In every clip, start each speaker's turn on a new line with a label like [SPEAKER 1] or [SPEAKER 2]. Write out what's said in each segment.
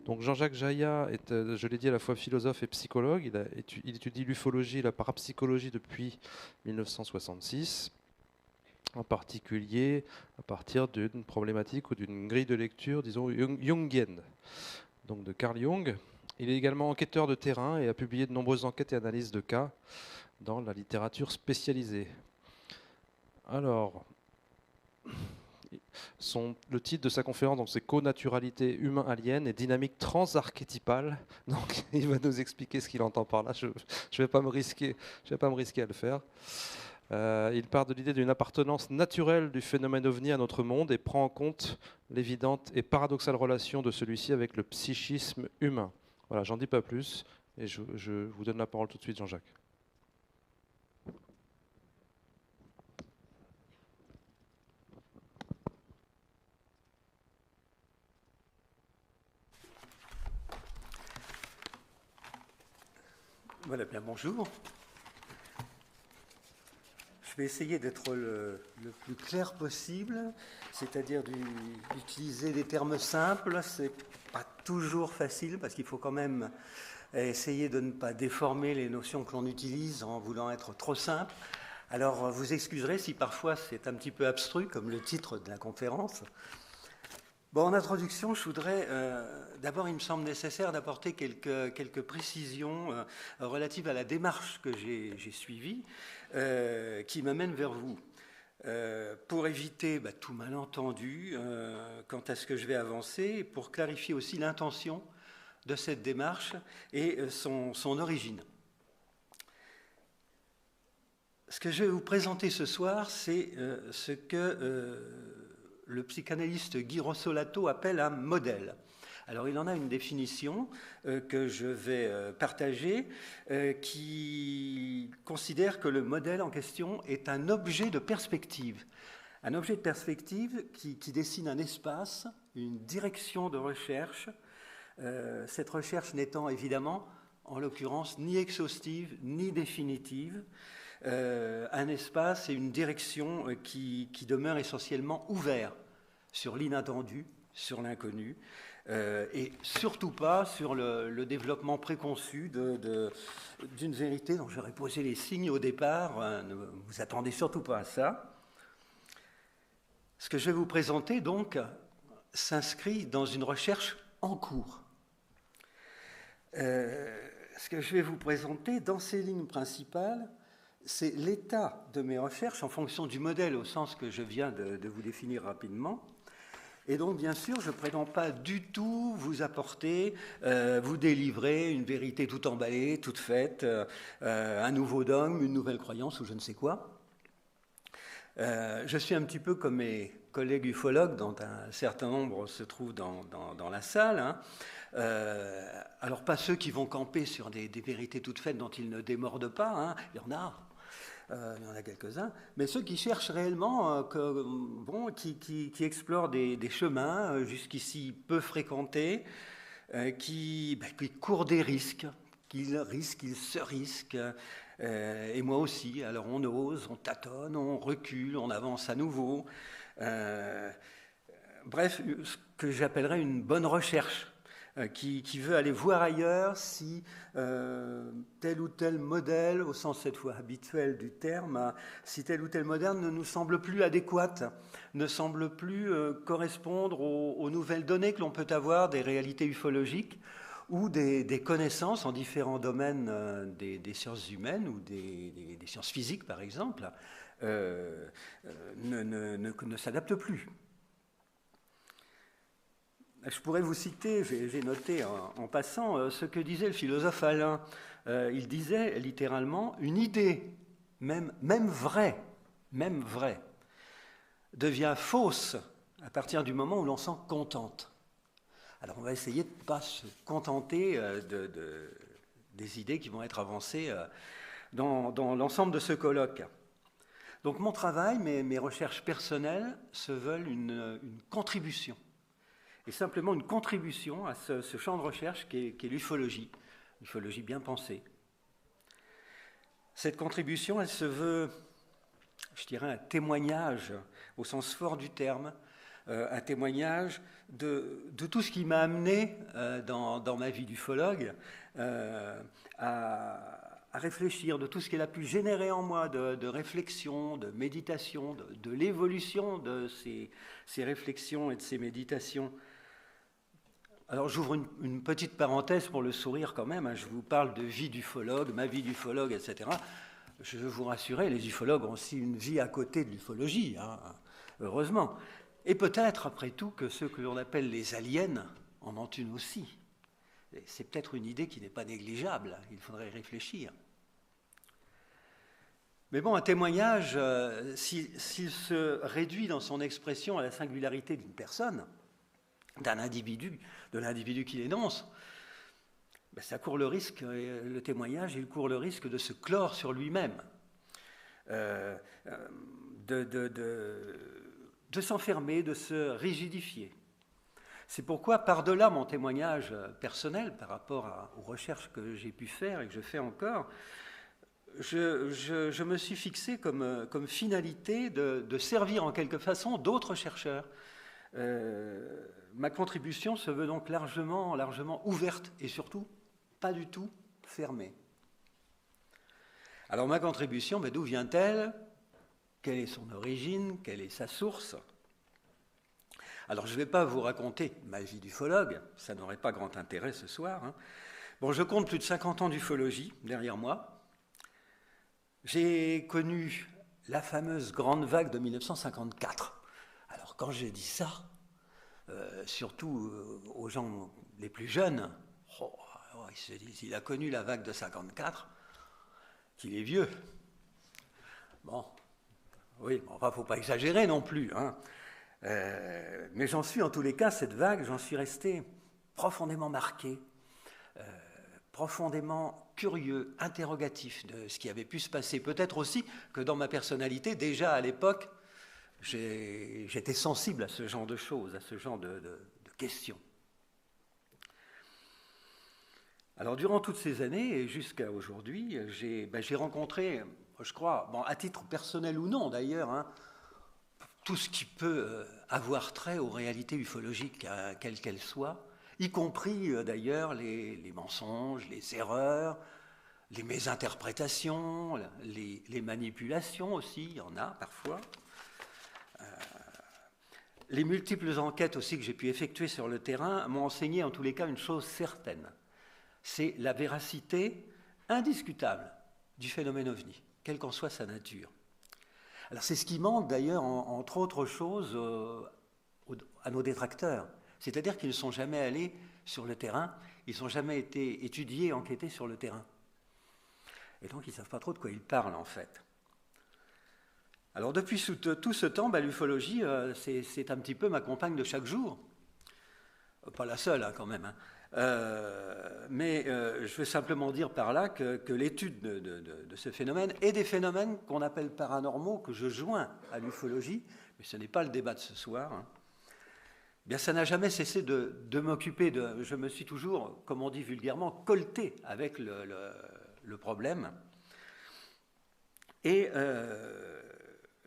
[SPEAKER 1] Donc Jean-Jacques Jaïa est, je l'ai dit, à la fois philosophe et psychologue. Il étudie l'ufologie et la parapsychologie depuis 1966, en particulier à partir d'une problématique ou d'une grille de lecture, disons, jungienne, donc de Carl Jung. Il est également enquêteur de terrain et a publié de nombreuses enquêtes et analyses de cas dans la littérature spécialisée. Alors, le titre de sa conférence, c'est Co-naturalité humain-alien et dynamique transarchétypale. Donc, il va nous expliquer ce qu'il entend par là. Je ne vais pas me risquer à le faire. Il part de l'idée d'une appartenance naturelle du phénomène ovni à notre monde et prend en compte l'évidente et paradoxale relation de celui-ci avec le psychisme humain. Voilà, j'en dis pas plus et je vous donne la parole tout de suite, Jean-Jacques.
[SPEAKER 2] Voilà, bien bonjour. Je vais essayer d'être le plus clair possible, c'est-à-dire d'utiliser des termes simples. C'est pas toujours facile parce qu'il faut quand même essayer de ne pas déformer les notions que l'on utilise en voulant être trop simple. Alors, vous excuserez si parfois c'est un petit peu abstru, comme le titre de la conférence. Bon, en introduction, je voudrais, d'abord, il me semble nécessaire d'apporter quelques précisions relatives à la démarche que j'ai suivie, qui m'amène vers vous. Pour éviter tout malentendu quant à ce que je vais avancer, pour clarifier aussi l'intention de cette démarche et son origine. Ce que je vais vous présenter ce soir, c'est ce que le psychanalyste Guy Rossolato appelle un modèle. Alors il en a une définition que je vais partager qui considère que le modèle en question est un objet de perspective. Un objet de perspective qui dessine un espace, une direction de recherche, cette recherche n'étant évidemment, en l'occurrence, ni exhaustive ni définitive, un espace et une direction qui demeurent essentiellement ouverts sur l'inattendu, sur l'inconnu, et surtout pas sur le développement préconçu d'une vérité dont j'aurais posé les signes au départ. Ne vous attendez surtout pas à ça. Ce que je vais vous présenter, donc, s'inscrit dans une recherche en cours. Ce que je vais vous présenter dans ces lignes principales, c'est l'état de mes recherches en fonction du modèle au sens que je viens de vous définir rapidement. Et donc, bien sûr, je ne prétends pas du tout vous apporter, vous délivrer une vérité toute emballée, toute faite, un nouveau dogme, une nouvelle croyance ou je ne sais quoi. Je suis un petit peu comme mes collègues ufologues, dont un certain nombre se trouvent dans la salle. Hein. Alors, pas ceux qui vont camper sur des vérités toutes faites dont ils ne démordent pas, hein. Il y en a quelques-uns, mais ceux qui cherchent réellement, qui explorent des chemins jusqu'ici peu fréquentés, qui courent des risques, qu'ils se risquent, et moi aussi. Alors on ose, on tâtonne, on recule, on avance à nouveau. Bref, ce que j'appellerais une bonne recherche. Qui veut aller voir ailleurs si tel ou tel modèle, au sens cette fois habituel du terme, si tel ou tel modèle ne nous semble plus adéquat, ne semble plus correspondre aux nouvelles données que l'on peut avoir des réalités ufologiques ou des connaissances en différents domaines des sciences humaines ou des sciences physiques, par exemple, ne s'adaptent plus. Je pourrais vous citer, j'ai noté en passant, ce que disait le philosophe Alain. Il disait littéralement, une idée, même vraie, devient fausse à partir du moment où l'on s'en contente. Alors on va essayer de ne pas se contenter des idées qui vont être avancées dans l'ensemble de ce colloque. Donc mon travail, mes recherches personnelles se veulent une contribution. Et simplement une contribution à ce champ de recherche qu'est l'ufologie bien pensée. Cette contribution, elle se veut, je dirais, un témoignage au sens fort du terme un témoignage de tout ce qui m'a amené dans ma vie d'ufologue à réfléchir, de tout ce qu'elle a pu générer en moi, de réflexion, de méditation, de l'évolution de ces réflexions et de ces méditations. Alors j'ouvre une petite parenthèse pour le sourire quand même, hein. Je vous parle de vie d'ufologue, ma vie d'ufologue, etc. Je veux vous rassurer, les ufologues ont aussi une vie à côté de l'ufologie, hein, heureusement. Et peut-être, après tout, que ceux que l'on appelle les aliens en ont une aussi. C'est peut-être une idée qui n'est pas négligeable, il faudrait y réfléchir. Mais bon, un témoignage, s'il se réduit dans son expression à la singularité d'une personne, d'un individu, de l'individu qui l'énonce, ben ça court le risque, le témoignage, il court le risque de se clore sur lui-même, de s'enfermer, de se rigidifier. C'est pourquoi, par-delà mon témoignage personnel par rapport aux recherches que j'ai pu faire et que je fais encore, je me suis fixé comme finalité de servir en quelque façon d'autres chercheurs. Ma contribution se veut donc largement ouverte et surtout pas du tout fermée. Alors ma contribution, d'où vient-elle? Quelle est son origine? Quelle est sa source? Alors je ne vais pas vous raconter ma vie d'ufologue, ça n'aurait pas grand intérêt ce soir, hein. Bon, je compte plus de 50 ans d'ufologie derrière moi. J'ai connu la fameuse grande vague de 1954. Alors quand j'ai dit ça, surtout aux gens les plus jeunes, ils se disent, il a connu la vague de 54, qu'il est vieux. Bon, oui, enfin, il ne faut pas exagérer non plus, hein. Mais j'en suis, en tous les cas, cette vague, j'en suis resté profondément marqué, profondément curieux, interrogatif de ce qui avait pu se passer. Peut-être aussi que dans ma personnalité, déjà à l'époque, j'étais sensible à ce genre de choses, à ce genre de questions. Alors, durant toutes ces années et jusqu'à aujourd'hui, j'ai rencontré, je crois, bon, à titre personnel ou non d'ailleurs, hein, tout ce qui peut avoir trait aux réalités ufologiques, quelles qu'elles soient, y compris d'ailleurs les mensonges, les erreurs, les mésinterprétations, les manipulations aussi, il y en a parfois. Les multiples enquêtes aussi que j'ai pu effectuer sur le terrain m'ont enseigné en tous les cas une chose certaine, c'est la véracité indiscutable du phénomène OVNI, quelle qu'en soit sa nature. Alors c'est ce qui manque d'ailleurs, entre autres choses, à nos détracteurs. C'est-à-dire qu'ils ne sont jamais allés sur le terrain, ils n'ont jamais été étudiés, enquêtés sur le terrain. Et donc ils ne savent pas trop de quoi ils parlent en fait. Alors depuis tout ce temps, l'ufologie, c'est un petit peu ma compagne de chaque jour. Pas la seule hein, quand même. Hein. Mais je veux simplement dire par là que l'étude de ce phénomène et des phénomènes qu'on appelle paranormaux, que je joins à l'ufologie, mais ce n'est pas le débat de ce soir, hein, bien ça n'a jamais cessé de m'occuper. Je me suis toujours, comme on dit vulgairement, colleté avec le problème. Et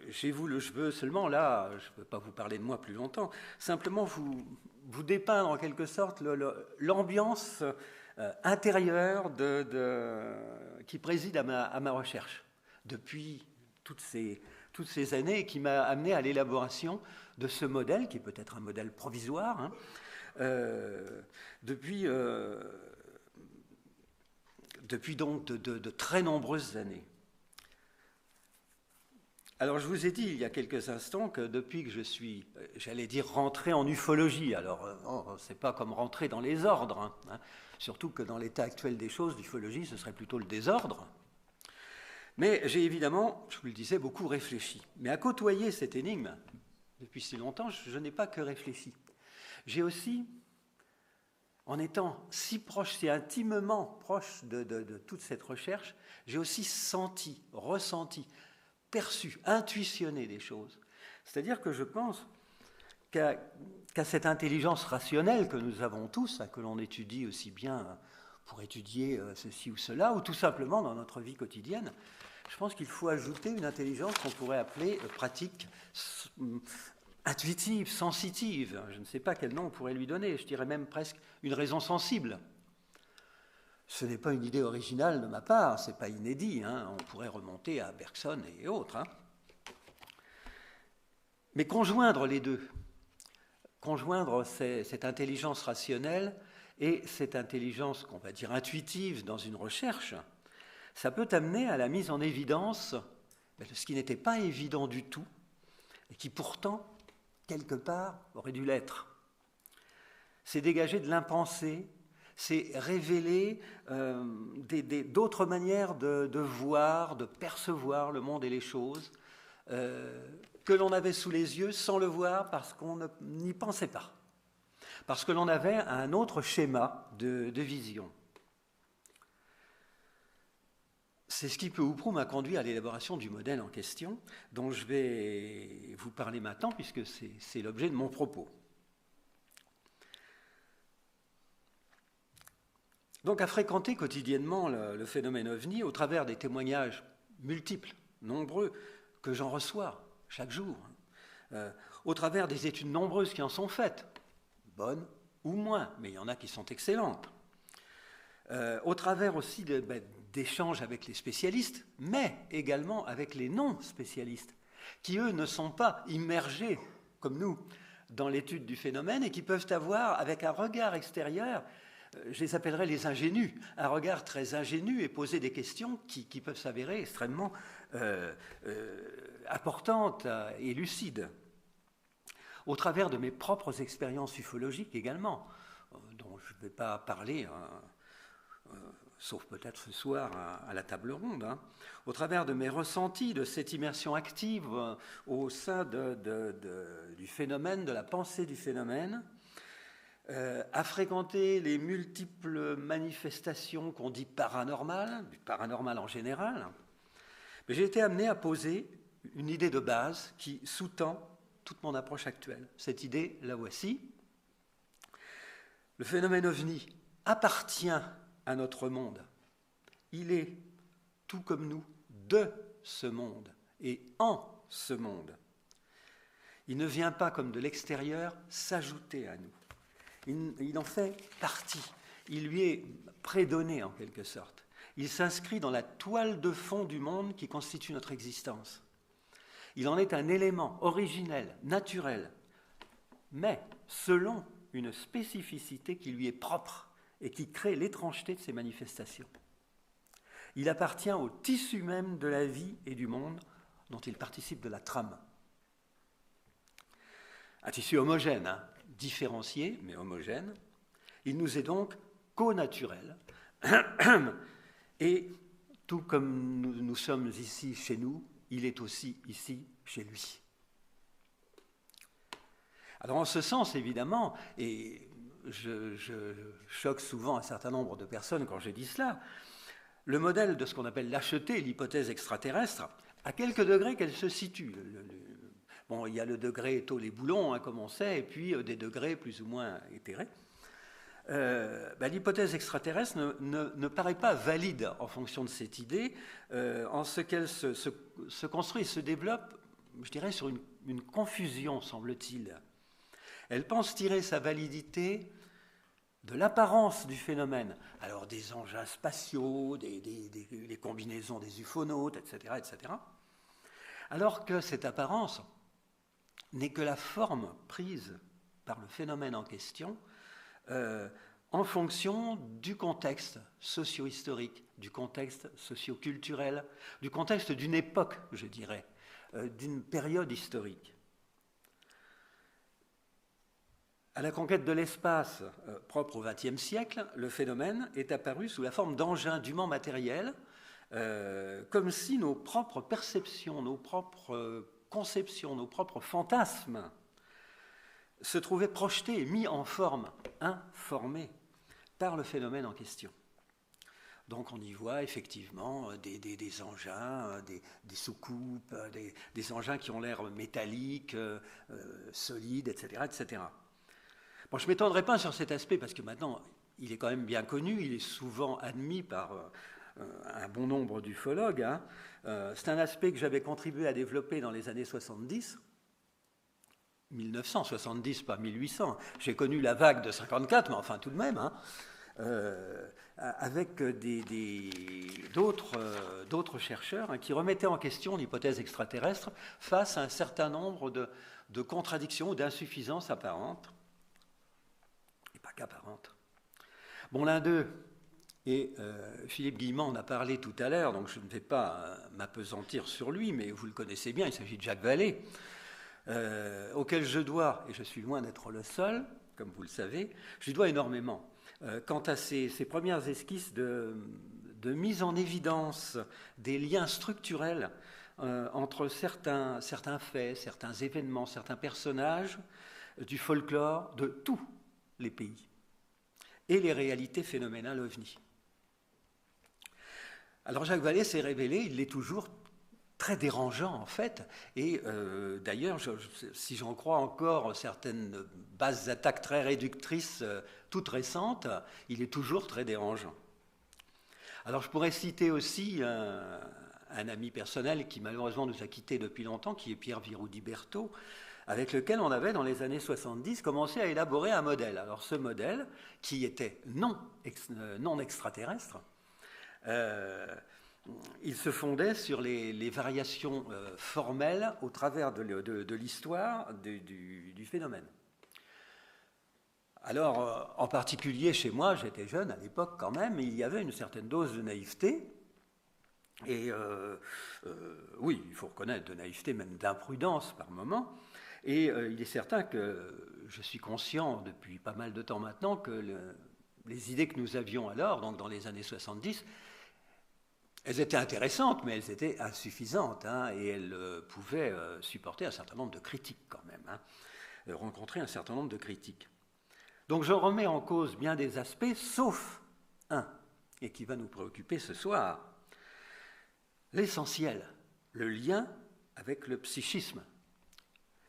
[SPEAKER 2] je veux seulement, là, je ne peux pas vous parler de moi plus longtemps, simplement vous dépeindre en quelque sorte l'ambiance intérieure qui préside à ma recherche depuis toutes ces années et qui m'a amené à l'élaboration de ce modèle, qui est peut-être un modèle provisoire, hein, depuis donc de très nombreuses années. Alors, je vous ai dit il y a quelques instants que depuis que je suis, j'allais dire, rentré en ufologie, alors c'est pas comme rentrer dans les ordres, hein, surtout que dans l'état actuel des choses, l'ufologie, ce serait plutôt le désordre. Mais j'ai évidemment, je vous le disais, beaucoup réfléchi. Mais à côtoyer cette énigme, depuis si longtemps, je n'ai pas que réfléchi. J'ai aussi, en étant si proche, si intimement proche de toute cette recherche, j'ai aussi senti, ressenti, perçu, intuitionné des choses. C'est-à-dire que je pense qu'à cette intelligence rationnelle que nous avons tous, que l'on étudie aussi bien pour étudier ceci ou cela, ou tout simplement dans notre vie quotidienne, je pense qu'il faut ajouter une intelligence qu'on pourrait appeler pratique, intuitive, sensitive. Je ne sais pas quel nom on pourrait lui donner, je dirais même presque une raison sensible. Ce n'est pas une idée originale de ma part, ce n'est pas inédit, hein. On pourrait remonter à Bergson et autres. Hein. Mais conjoindre les deux, conjoindre cette intelligence rationnelle et cette intelligence qu'on va dire intuitive dans une recherche, ça peut amener à la mise en évidence de ce qui n'était pas évident du tout et qui pourtant, quelque part, aurait dû l'être. C'est dégager de l'impensé, c'est révéler d'autres manières de voir, de percevoir le monde et les choses que l'on avait sous les yeux sans le voir parce qu'on n'y pensait pas, parce que l'on avait un autre schéma de vision. C'est ce qui peu ou prou m'a conduit à l'élaboration du modèle en question, dont je vais vous parler maintenant, puisque c'est l'objet de mon propos. Donc, à fréquenter quotidiennement le phénomène OVNI, au travers des témoignages multiples, nombreux, que j'en reçois chaque jour, au travers des études nombreuses qui en sont faites, bonnes ou moins, mais il y en a qui sont excellentes, au travers aussi d'échanges avec les spécialistes, mais également avec les non-spécialistes, qui, eux, ne sont pas immergés, comme nous, dans l'étude du phénomène et qui peuvent avoir, avec un regard extérieur, je les appellerais les ingénus, un regard très ingénu et poser des questions qui peuvent s'avérer extrêmement importantes et lucides. Au travers de mes propres expériences ufologiques également, dont je ne vais pas parler, sauf peut-être ce soir à la table ronde, hein, au travers de mes ressentis, de cette immersion active au sein du phénomène, de la pensée du phénomène, à fréquenter les multiples manifestations qu'on dit paranormales, du paranormal en général, mais j'ai été amené à poser une idée de base qui sous-tend toute mon approche actuelle. Cette idée, la voici. Le phénomène OVNI appartient à notre monde. Il est, tout comme nous, de ce monde et en ce monde. Il ne vient pas comme de l'extérieur s'ajouter à nous. Il en fait partie. Il lui est prédonné en quelque sorte. Il s'inscrit dans la toile de fond du monde qui constitue notre existence. Il en est un élément originel, naturel, mais selon une spécificité qui lui est propre et qui crée l'étrangeté de ses manifestations. Il appartient au tissu même de la vie et du monde dont il participe de la trame. Un tissu homogène, hein, différencié, mais homogène. Il nous est donc co-naturel. Et tout comme nous sommes ici chez nous, il est aussi ici chez lui. Alors en ce sens, évidemment, et je choque souvent un certain nombre de personnes quand je dis cela, le modèle de ce qu'on appelle l'acheté, l'hypothèse extraterrestre, à quelques degrés qu'elle se situe. Bon, il y a le degré taux les boulons, hein, comme on sait, et puis des degrés plus ou moins éthérés. L'hypothèse extraterrestre ne paraît pas valide en fonction de cette idée, en ce qu'elle se construit et se développe, je dirais, sur une confusion, semble-t-il. Elle pense tirer sa validité de l'apparence du phénomène, alors des engins spatiaux, les combinaisons des ufonautes, etc., etc., alors que cette apparence n'est que la forme prise par le phénomène en question en fonction du contexte socio-historique, du contexte socio-culturel, du contexte d'une époque, je dirais, d'une période historique. À la conquête de l'espace propre au XXe siècle, le phénomène est apparu sous la forme d'engins dûment matériels, comme si nos propres perceptions, nos propres conceptions, nos propres fantasmes se trouvaient projetés et mis en forme, informés par le phénomène en question. Donc on y voit effectivement des engins, des soucoupes, des engins qui ont l'air métalliques, solides, etc., etc. Bon, je ne m'étendrai pas sur cet aspect parce que maintenant, il est quand même bien connu, il est souvent admis par un bon nombre d'ufologues. Hein. C'est un aspect que j'avais contribué à développer dans les années 70, 1970, pas 1800. J'ai connu la vague de 54, mais enfin tout de même, hein, avec d'autres chercheurs hein, qui remettaient en question l'hypothèse extraterrestre face à un certain nombre de contradictions ou d'insuffisances apparentes, et pas qu'apparentes. Bon, l'un d'eux, et Philippe Guillemont en a parlé tout à l'heure, donc je ne vais pas m'appesantir sur lui, mais vous le connaissez bien, il s'agit de Jacques Vallée, auquel je dois, et je suis loin d'être le seul, comme vous le savez, je lui dois énormément. Quant à ces premières esquisses de mise en évidence des liens structurels entre certains faits, certains événements, certains personnages du folklore de tous les pays et les réalités phénoménales ovni. Alors Jacques Vallée s'est révélé, il l'est toujours, très dérangeant en fait, et d'ailleurs, si j'en crois encore certaines bases d'attaque très réductrices, toutes récentes, il est toujours très dérangeant. Alors je pourrais citer aussi un ami personnel qui malheureusement nous a quittés depuis longtemps, qui est Pierre Viroudi-Berthaud, avec lequel on avait dans les années 70 commencé à élaborer un modèle. Alors ce modèle, qui était non extraterrestre, il se fondait sur les variations formelles au travers de l'histoire du phénomène. Alors, en particulier chez moi, j'étais jeune à l'époque quand même, mais il y avait une certaine dose de naïveté, et oui, il faut reconnaître de naïveté, même d'imprudence par moment, et il est certain que je suis conscient depuis pas mal de temps maintenant que les idées que nous avions alors, donc dans les années 70, elles étaient intéressantes, mais elles étaient insuffisantes, hein, et elles pouvaient supporter un certain nombre de critiques quand même, hein, rencontrer un certain nombre de critiques. Donc je remets en cause bien des aspects, sauf un, et qui va nous préoccuper ce soir, l'essentiel, le lien avec le psychisme,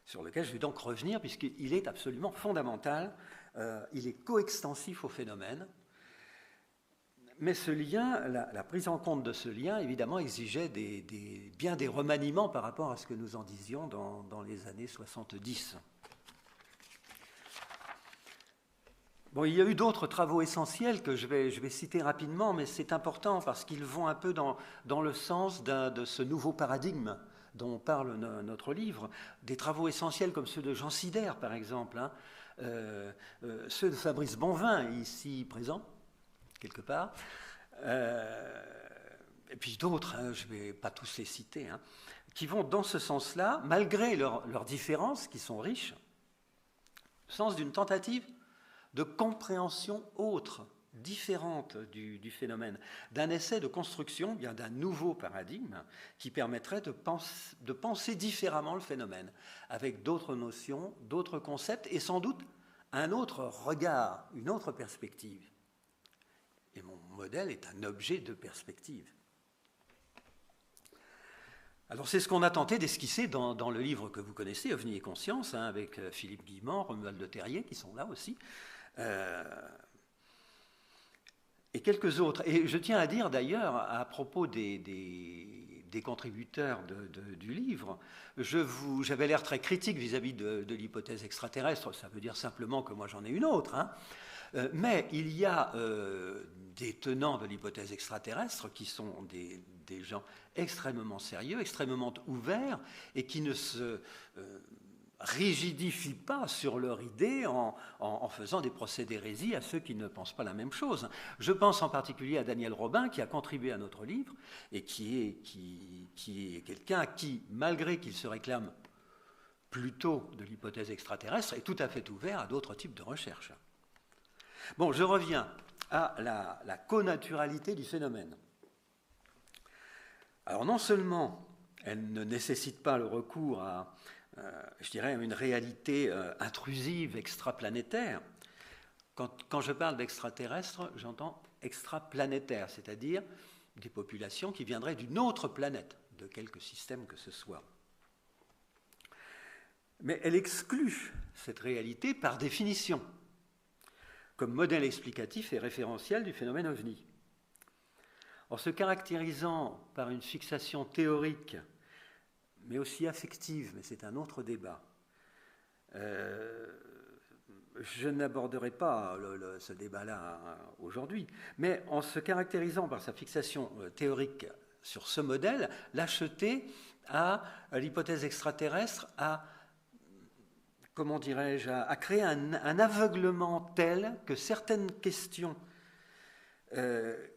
[SPEAKER 2] sur lequel je vais donc revenir, puisqu'il est absolument fondamental, il est coextensif au phénomène. Mais ce lien, la prise en compte de ce lien, évidemment, exigeait bien des remaniements par rapport à ce que nous en disions dans les années 70. Bon, il y a eu d'autres travaux essentiels que je vais citer rapidement, mais c'est important parce qu'ils vont un peu dans le sens de ce nouveau paradigme dont parle notre livre. Des travaux essentiels comme ceux de Jean Sider, par exemple, hein, ceux de Fabrice Bonvin, ici présent, quelque part, et puis d'autres, hein, je ne vais pas tous les citer, hein, qui vont dans ce sens-là, malgré leurs différences qui sont riches, au sens d'une tentative de compréhension autre, différente du phénomène, d'un essai de construction bien d'un nouveau paradigme qui permettrait de penser différemment le phénomène, avec d'autres notions, d'autres concepts, et sans doute un autre regard, une autre perspective. Et mon modèle est un objet de perspective. Alors c'est ce qu'on a tenté d'esquisser dans le livre que vous connaissez, OVNI et Conscience, hein, avec Philippe Guillemont, Romuald de Terrier, qui sont là aussi, et quelques autres. Et je tiens à dire d'ailleurs, à propos des contributeurs du livre, j'avais l'air très critique vis-à-vis de l'hypothèse extraterrestre, ça veut dire simplement que moi j'en ai une autre, hein. Mais il y a des tenants de l'hypothèse extraterrestre qui sont des gens extrêmement sérieux, extrêmement ouverts, et qui ne se rigidifient pas sur leur idée en faisant des procès d'hérésie à ceux qui ne pensent pas la même chose. Je pense en particulier à Daniel Robin, qui a contribué à notre livre, et qui est quelqu'un qui, malgré qu'il se réclame plutôt de l'hypothèse extraterrestre, est tout à fait ouvert à d'autres types de recherches. Bon, je reviens à la connaturalité du phénomène. Alors non seulement elle ne nécessite pas le recours à, je dirais, une réalité intrusive, extraplanétaire. Quand je parle d'extraterrestre, j'entends extraplanétaire, c'est-à-dire des populations qui viendraient d'une autre planète, de quelque système que ce soit. Mais elle exclut cette réalité par définition, comme modèle explicatif et référentiel du phénomène OVNI. En se caractérisant par une fixation théorique, mais aussi affective, mais c'est un autre débat, Je n'aborderai pas ce débat-là aujourd'hui, mais en se caractérisant par sa fixation théorique sur ce modèle, l'acheter à l'hypothèse extraterrestre, comment dirais-je, à créer un aveuglement tel que certaines questions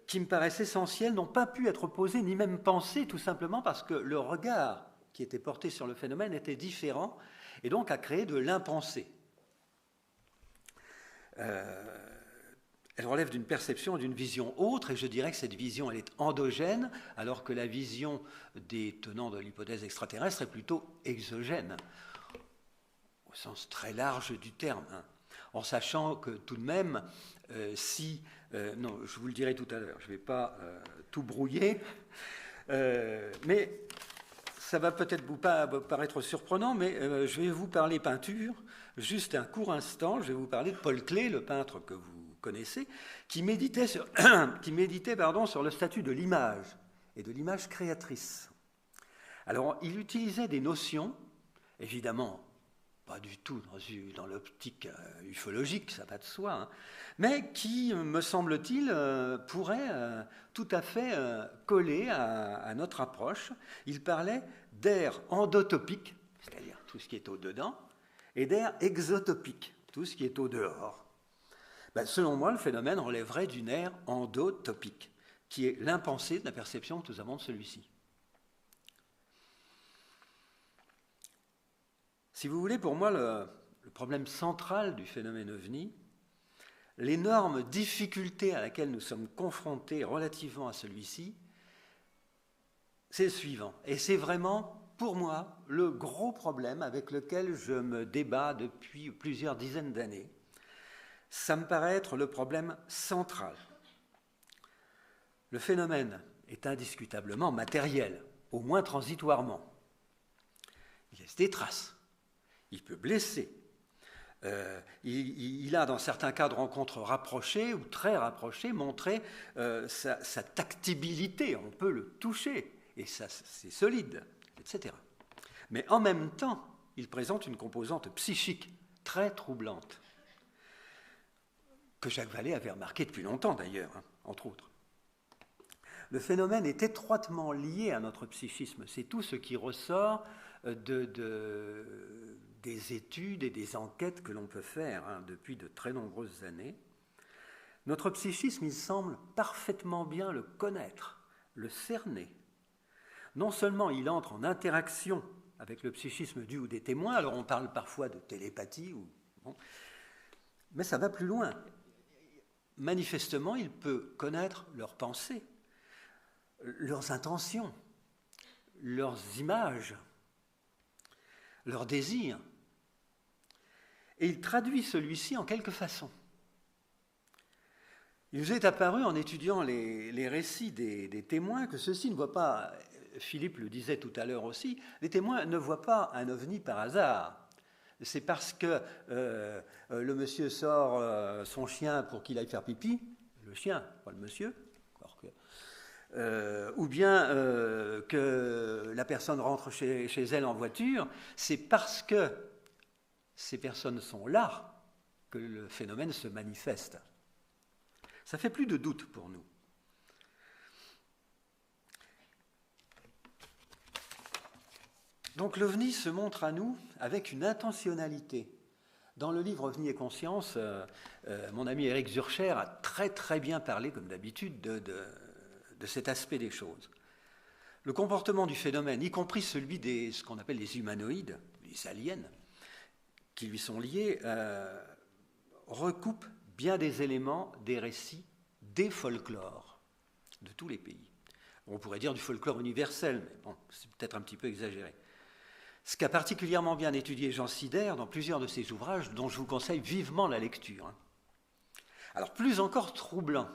[SPEAKER 2] qui me paraissent essentielles n'ont pas pu être posées ni même pensées, tout simplement parce que le regard qui était porté sur le phénomène était différent, et donc a créé de l'impensé. Elle relève d'une perception, d'une vision autre, et je dirais que cette vision, elle est endogène, alors que la vision des tenants de l'hypothèse extraterrestre est plutôt exogène, au sens très large du terme, hein. En sachant que tout de même, non, je vous le dirai tout à l'heure, je ne vais pas tout brouiller, mais ça va peut-être vous paraître surprenant, mais je vais vous parler peinture, juste un court instant. Je vais vous parler de Paul Klee, le peintre que vous connaissez, qui méditait sur le statut de l'image et de l'image créatrice. Alors, il utilisait des notions, évidemment, pas du tout dans l'optique ufologique, ça va de soi, hein, mais qui, me semble-t-il, pourrait tout à fait coller à notre approche. Il parlait d'air endotopique, c'est-à-dire tout ce qui est au-dedans, et d'air exotopique, tout ce qui est au-dehors. Ben, selon moi, le phénomène relèverait d'une aire endotopique, qui est l'impensé de la perception que nous avons de celui-ci. Si vous voulez, pour moi, le problème central du phénomène OVNI, l'énorme difficulté à laquelle nous sommes confrontés relativement à celui-ci, c'est le suivant. Et c'est vraiment, pour moi, le gros problème avec lequel je me débat depuis plusieurs dizaines d'années. Ça me paraît être le problème central. Le phénomène est indiscutablement matériel, au moins transitoirement. Il laisse des traces. Il peut blesser. Il a, dans certains cas de rencontres rapprochées ou très rapprochées, montré sa tactibilité. On peut le toucher, et ça, c'est solide, etc. Mais en même temps, il présente une composante psychique très troublante, que Jacques Vallée avait remarqué depuis longtemps d'ailleurs, hein, entre autres. Le phénomène est étroitement lié à notre psychisme. C'est tout ce qui ressort des études et des enquêtes que l'on peut faire depuis de très nombreuses années. Notre psychisme, il semble parfaitement bien le connaître, le cerner. Non seulement il entre en interaction avec le psychisme du ou des témoins, alors on parle parfois de télépathie, mais ça va plus loin. Manifestement, il peut connaître leurs pensées, leurs intentions, leurs images, leurs désirs. Et il traduit celui-ci en quelque façon. Il nous est apparu, en étudiant les récits des témoins, que ceux-ci ne voient pas, Philippe le disait tout à l'heure aussi, les témoins ne voient pas un ovni par hasard. C'est parce que le monsieur sort son chien pour qu'il aille faire pipi, le chien, pas le monsieur, ou bien que la personne rentre chez elle en voiture, c'est parce que ces personnes sont là que le phénomène se manifeste. Ça fait plus de doute pour nous. Donc l'OVNI se montre à nous avec une intentionnalité. Dans le livre OVNI et conscience, mon ami Éric Zurcher a très très bien parlé, comme d'habitude, de cet aspect des choses. Le comportement du phénomène, y compris celui des ce qu'on appelle les humanoïdes, les aliens, qui lui sont liés, recoupe bien des éléments des récits, des folklores de tous les pays. On pourrait dire du folklore universel, mais bon, c'est peut-être un petit peu exagéré. Ce qu'a particulièrement bien étudié Jean Sider dans plusieurs de ses ouvrages, dont je vous conseille vivement la lecture. Alors, plus encore troublant,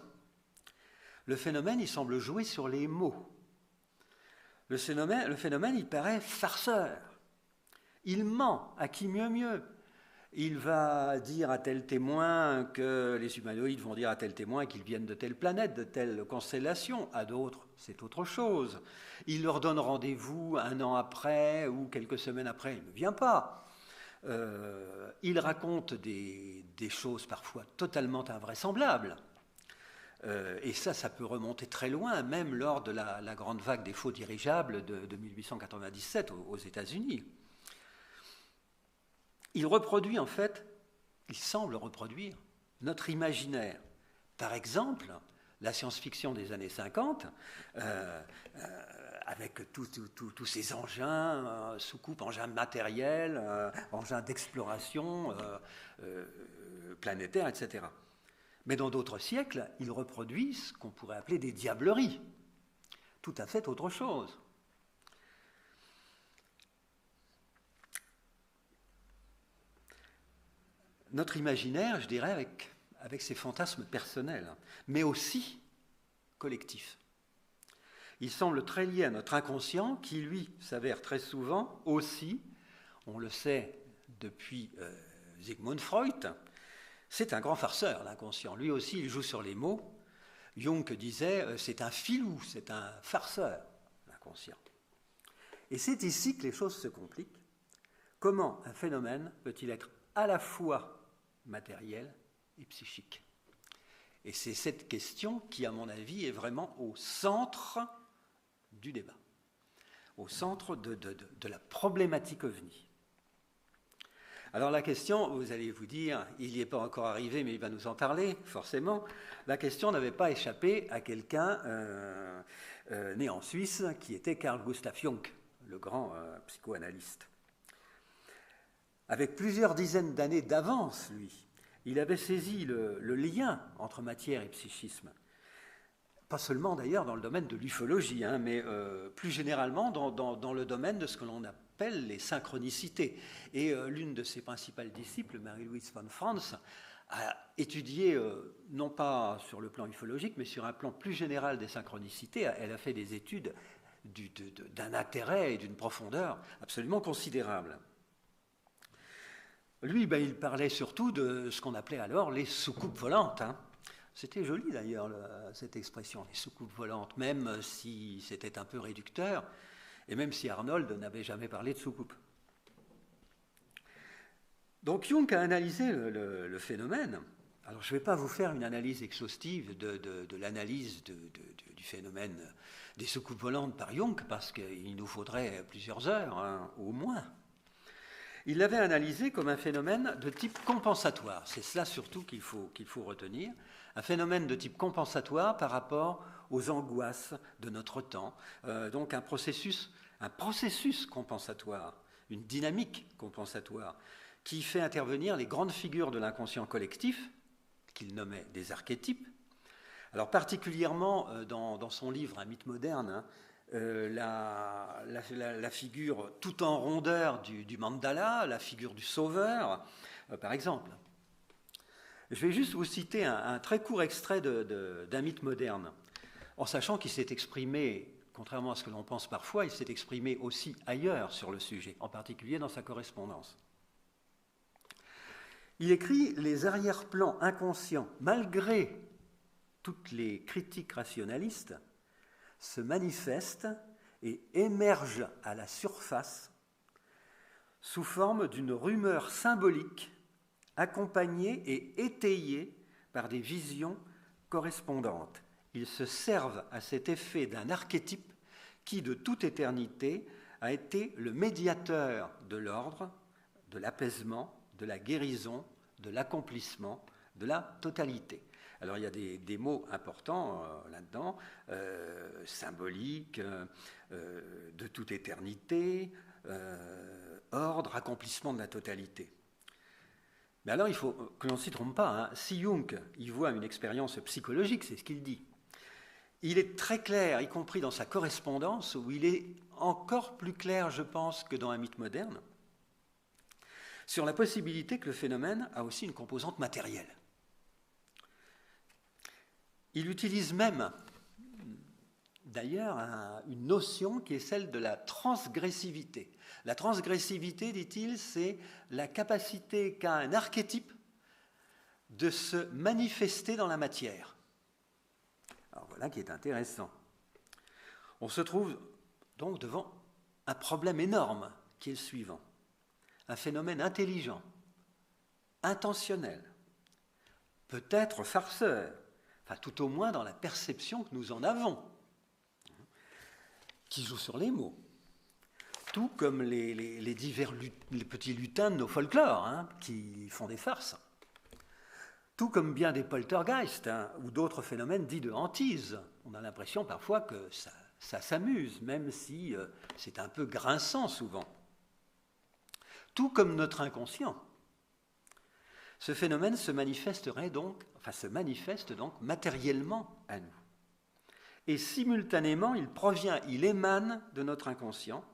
[SPEAKER 2] le phénomène, il semble jouer sur les mots. Le phénomène, il paraît farceur. Il ment, à qui mieux. Il va dire à tel témoin que les humanoïdes vont dire à tel témoin qu'ils viennent de telle planète, de telle constellation. À d'autres, c'est autre chose. Il leur donne rendez-vous un an après ou quelques semaines après. Il ne vient pas. Il raconte des choses parfois totalement invraisemblables. Et ça peut remonter très loin, même lors de la grande vague des faux dirigeables de 1897 aux États-Unis. Il reproduit en fait, il semble reproduire notre imaginaire. Par exemple, la science-fiction des années 50, avec tous ces engins, soucoupes, engins matériels, engins d'exploration planétaire, etc. Mais dans d'autres siècles, il reproduit ce qu'on pourrait appeler des diableries. Tout à fait autre chose. Notre imaginaire, je dirais, avec ses fantasmes personnels, mais aussi collectifs. Il semble très lié à notre inconscient qui, lui, s'avère très souvent aussi, on le sait depuis Sigmund Freud, c'est un grand farceur, l'inconscient. Lui aussi, il joue sur les mots. Jung disait, c'est un filou, c'est un farceur, l'inconscient. Et c'est ici que les choses se compliquent. Comment un phénomène peut-il être à la fois matériel et psychique? Et c'est cette question qui, à mon avis, est vraiment au centre du débat, au centre de la problématique OVNI. Alors la question, vous allez vous dire, il n'y est pas encore arrivé, mais il va nous en parler, forcément. La question n'avait pas échappé à quelqu'un né en Suisse, qui était Carl Gustav Jung, le grand psychoanalyste. Avec plusieurs dizaines d'années d'avance, lui, il avait saisi le lien entre matière et psychisme. Pas seulement d'ailleurs dans le domaine de l'ufologie, mais plus généralement dans le domaine de ce que l'on appelle les synchronicités. Et l'une de ses principales disciples, Marie-Louise von Franz, a étudié, non pas sur le plan ufologique, mais sur un plan plus général des synchronicités. Elle a fait des études d'un intérêt et d'une profondeur absolument considérable. Lui, il parlait surtout de ce qu'on appelait alors les soucoupes volantes. C'était joli d'ailleurs, cette expression, les soucoupes volantes, même si c'était un peu réducteur, et même si Arnold n'avait jamais parlé de soucoupe. Donc Jung a analysé le phénomène. Alors je ne vais pas vous faire une analyse exhaustive de l'analyse du phénomène des soucoupes volantes par Jung, parce qu'il nous faudrait plusieurs heures, au moins. Il l'avait analysé comme un phénomène de type compensatoire. C'est cela surtout qu'il faut retenir. Un phénomène de type compensatoire par rapport aux angoisses de notre temps. Donc un processus compensatoire, une dynamique compensatoire, qui fait intervenir les grandes figures de l'inconscient collectif, qu'il nommait des archétypes. Alors particulièrement dans son livre « Un mythe moderne », la figure tout en rondeur du mandala, la figure du sauveur, par exemple. Je vais juste vous citer un très court extrait d'un mythe moderne, en sachant qu'il s'est exprimé, contrairement à ce que l'on pense parfois, il s'est exprimé aussi ailleurs sur le sujet, en particulier dans sa correspondance. Il écrit « Les arrière-plans inconscients, malgré toutes les critiques rationalistes, se manifestent et émergent à la surface sous forme d'une rumeur symbolique accompagnée et étayée par des visions correspondantes. Ils se servent à cet effet d'un archétype qui, de toute éternité, a été le médiateur de l'ordre, de l'apaisement, de la guérison, de l'accomplissement, de la totalité. » Alors il y a des mots importants là-dedans, symbolique, de toute éternité, ordre, accomplissement de la totalité. Mais alors il faut que l'on ne s'y trompe pas. Si Jung y voit une expérience psychologique, c'est ce qu'il dit. Il est très clair, y compris dans sa correspondance, où il est encore plus clair, je pense, que dans un mythe moderne, sur la possibilité que le phénomène a aussi une composante matérielle. Il utilise même, d'ailleurs, une notion qui est celle de la transgressivité. La transgressivité, dit-il, c'est la capacité qu'a un archétype de se manifester dans la matière. Alors voilà qui est intéressant. On se trouve donc devant un problème énorme qui est le suivant. un phénomène intelligent, intentionnel, peut-être farceur, enfin tout au moins dans la perception que nous en avons, qui joue sur les mots. Tout comme les divers les petits lutins de nos folklores, hein, qui font des farces. Tout comme bien des poltergeists, hein, ou d'autres phénomènes dits de hantise. On a l'impression parfois que ça s'amuse, même si c'est un peu grinçant souvent. Tout comme notre inconscient. Ce phénomène se manifeste donc matériellement à nous. Et simultanément, il émane de notre inconscient,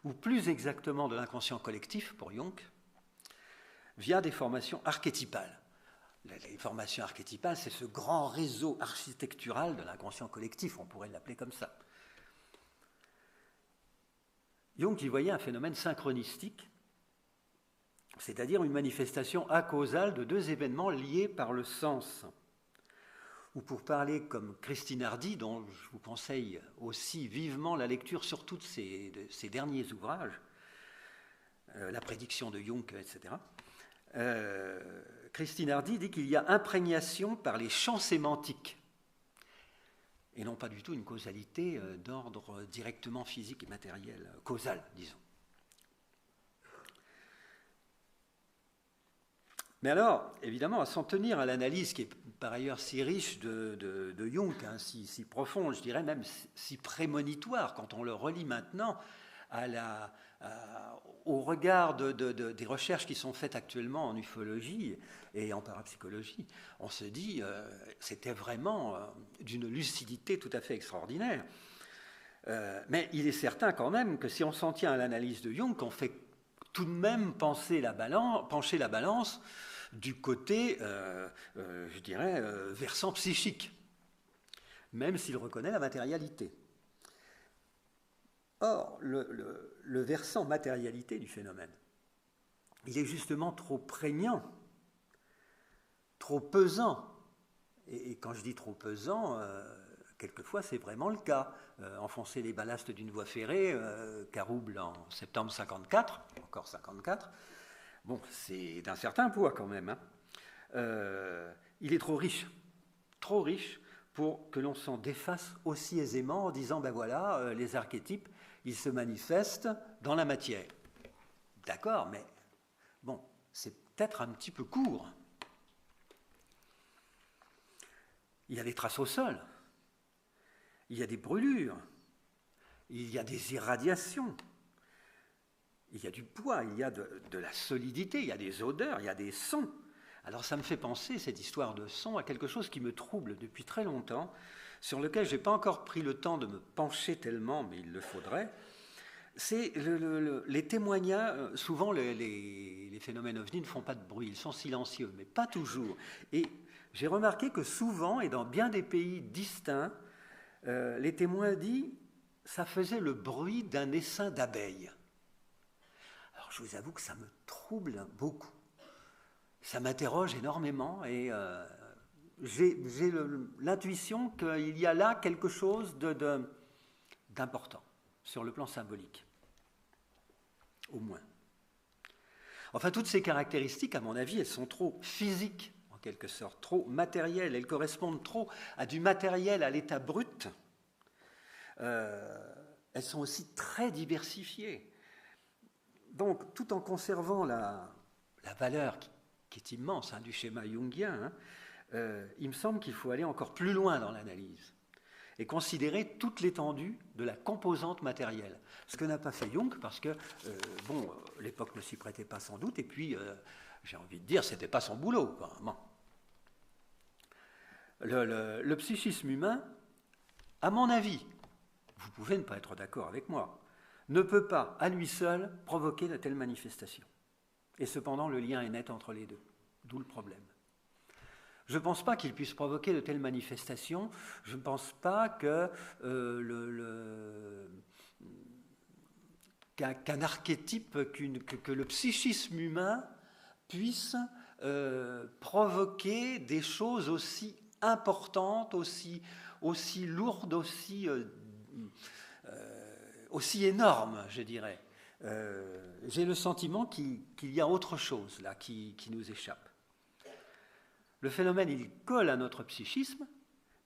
[SPEAKER 2] ou plus exactement de l'inconscient collectif, pour Jung, via des formations archétypales. Les formations archétypales, c'est ce grand réseau architectural de l'inconscient collectif, on pourrait l'appeler comme ça. Jung y voyait un phénomène synchronistique, c'est-à-dire une manifestation acausale de deux événements liés par le sens. Ou pour parler comme Christine Hardy, dont je vous conseille aussi vivement la lecture sur tous ses derniers ouvrages, La prédiction de Jung, etc. Christine Hardy dit qu'il y a imprégnation par les champs sémantiques, et non pas du tout une causalité d'ordre directement physique et matériel, causal, disons. Mais alors, évidemment, à s'en tenir à l'analyse qui est par ailleurs si riche de Jung, hein, si profonde, je dirais même si prémonitoire, quand on le relit maintenant au regard des recherches qui sont faites actuellement en ufologie et en parapsychologie, on se dit c'était vraiment d'une lucidité tout à fait extraordinaire. Mais il est certain quand même que si on s'en tient à l'analyse de Jung, on fait tout de même pencher la balance du côté, je dirais, versant psychique, même s'il reconnaît la matérialité. Or, le versant matérialité du phénomène, il est justement trop prégnant, trop pesant. Et quand je dis trop pesant, quelquefois c'est vraiment le cas. Enfoncer les ballastes d'une voie ferrée, Carouble en septembre 54, encore 54, bon, c'est d'un certain poids quand même. Hein. Il est trop riche pour que l'on s'en défasse aussi aisément en disant, ben voilà, les archétypes, ils se manifestent dans la matière. D'accord, mais bon, c'est peut-être un petit peu court. Il y a des traces au sol, il y a des brûlures, il y a des irradiations, il y a du poids, il y a de la solidité, il y a des odeurs, il y a des sons. Alors ça me fait penser, cette histoire de son, à quelque chose qui me trouble depuis très longtemps, sur lequel je n'ai pas encore pris le temps de me pencher tellement, mais il le faudrait. C'est les témoignages. Souvent les phénomènes ovnis ne font pas de bruit, ils sont silencieux, mais pas toujours. Et j'ai remarqué que souvent, et dans bien des pays distincts, les témoins disent « ça faisait le bruit d'un essaim d'abeilles ». Alors je vous avoue que ça me trouble beaucoup. Ça m'interroge énormément et j'ai l'intuition qu'il y a là quelque chose d'important sur le plan symbolique, au moins. Enfin, toutes ces caractéristiques, à mon avis, elles sont trop physiques, en quelque sorte, trop matérielles, elles correspondent trop à du matériel à l'état brut. Elles sont aussi très diversifiées. Donc, tout en conservant la valeur qui est immense du schéma jungien, il me semble qu'il faut aller encore plus loin dans l'analyse et considérer toute l'étendue de la composante matérielle. Ce que n'a pas fait Jung, parce que, l'époque ne s'y prêtait pas sans doute, et puis, j'ai envie de dire, c'était pas son boulot, quoi. Bon. Le psychisme humain, à mon avis, vous pouvez ne pas être d'accord avec moi, ne peut pas, à lui seul, provoquer de telles manifestations. Et cependant, le lien est net entre les deux, d'où le problème. Je ne pense pas qu'il puisse provoquer de telles manifestations. Je ne pense pas que qu'un archétype, que le psychisme humain puisse provoquer des choses aussi importantes, aussi lourdes, aussi énormes, je dirais. j'ai le sentiment qu'il y a autre chose là qui nous échappe. Le phénomène, il colle à notre psychisme,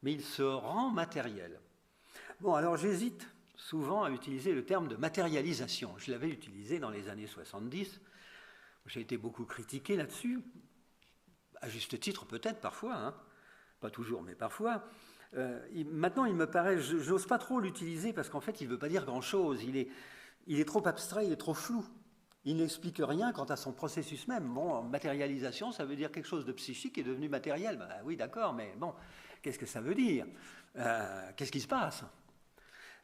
[SPEAKER 2] mais il se rend matériel. Bon, alors j'hésite souvent à utiliser le terme de matérialisation. Je l'avais utilisé dans les années 70. J'ai été beaucoup critiqué là-dessus, à juste titre peut-être parfois, hein. Pas toujours, mais parfois. Maintenant, il me paraît, je n'ose pas trop l'utiliser parce qu'en fait, il ne veut pas dire grand-chose. Il est trop abstrait, il est trop flou. Il n'explique rien quant à son processus même. Bon, matérialisation, ça veut dire quelque chose de psychique qui est devenu matériel. Ben, oui, d'accord, mais bon, qu'est-ce que ça veut dire? Qu'est-ce qui se passe?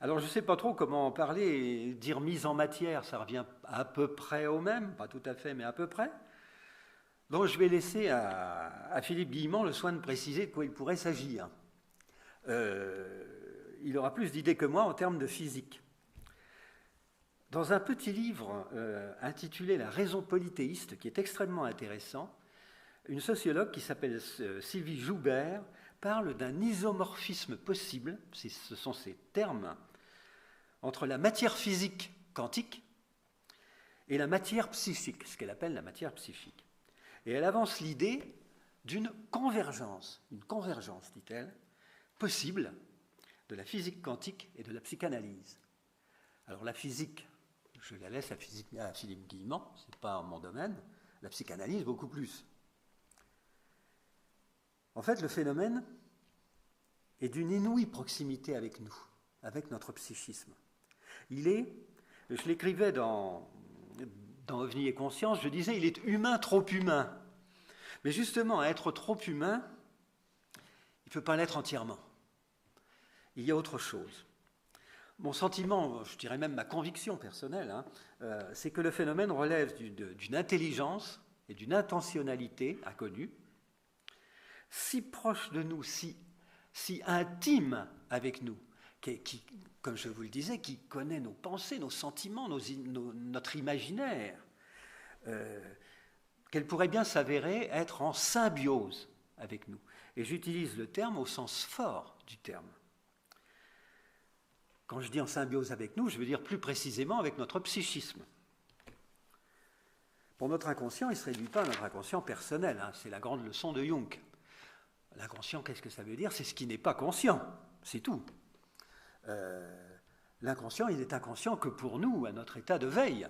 [SPEAKER 2] Alors, je ne sais pas trop comment en parler. Dire mise en matière, ça revient à peu près au même, pas tout à fait, mais à peu près. Donc, je vais laisser à Philippe Guillemant le soin de préciser de quoi il pourrait s'agir. Il aura plus d'idées que moi en termes de physique. Dans un petit livre intitulé « La raison polythéiste », qui est extrêmement intéressant, une sociologue qui s'appelle Sylvie Joubert parle d'un isomorphisme possible, ce sont ces termes, entre la matière physique quantique et la matière psychique, ce qu'elle appelle la matière psychique. Et elle avance l'idée d'une convergence, dit-elle, possible de la physique quantique et de la psychanalyse. Alors la physique, je la laisse à Philippe Guillemant, ce n'est pas mon domaine, la psychanalyse beaucoup plus. En fait, le phénomène est d'une inouïe proximité avec nous, avec notre psychisme. Il est, je l'écrivais dans OVNI et conscience, je disais, il est humain trop humain. Mais justement, à être trop humain, il ne peut pas l'être entièrement. Il y a autre chose. Mon sentiment, je dirais même ma conviction personnelle, c'est que le phénomène relève d'une intelligence et d'une intentionnalité inconnue, si proche de nous, si intime avec nous, qui, comme je vous le disais, qui connaît nos pensées, nos sentiments, notre imaginaire, qu'elle pourrait bien s'avérer être en symbiose avec nous. Et j'utilise le terme au sens fort du terme. Quand je dis en symbiose avec nous, je veux dire plus précisément avec notre psychisme. Pour notre inconscient, il ne se réduit pas à notre inconscient personnel. C'est la grande leçon de Jung. L'inconscient, qu'est-ce que ça veut dire? C'est ce qui n'est pas conscient, c'est tout. L'inconscient, il n'est inconscient que pour nous, à notre état de veille.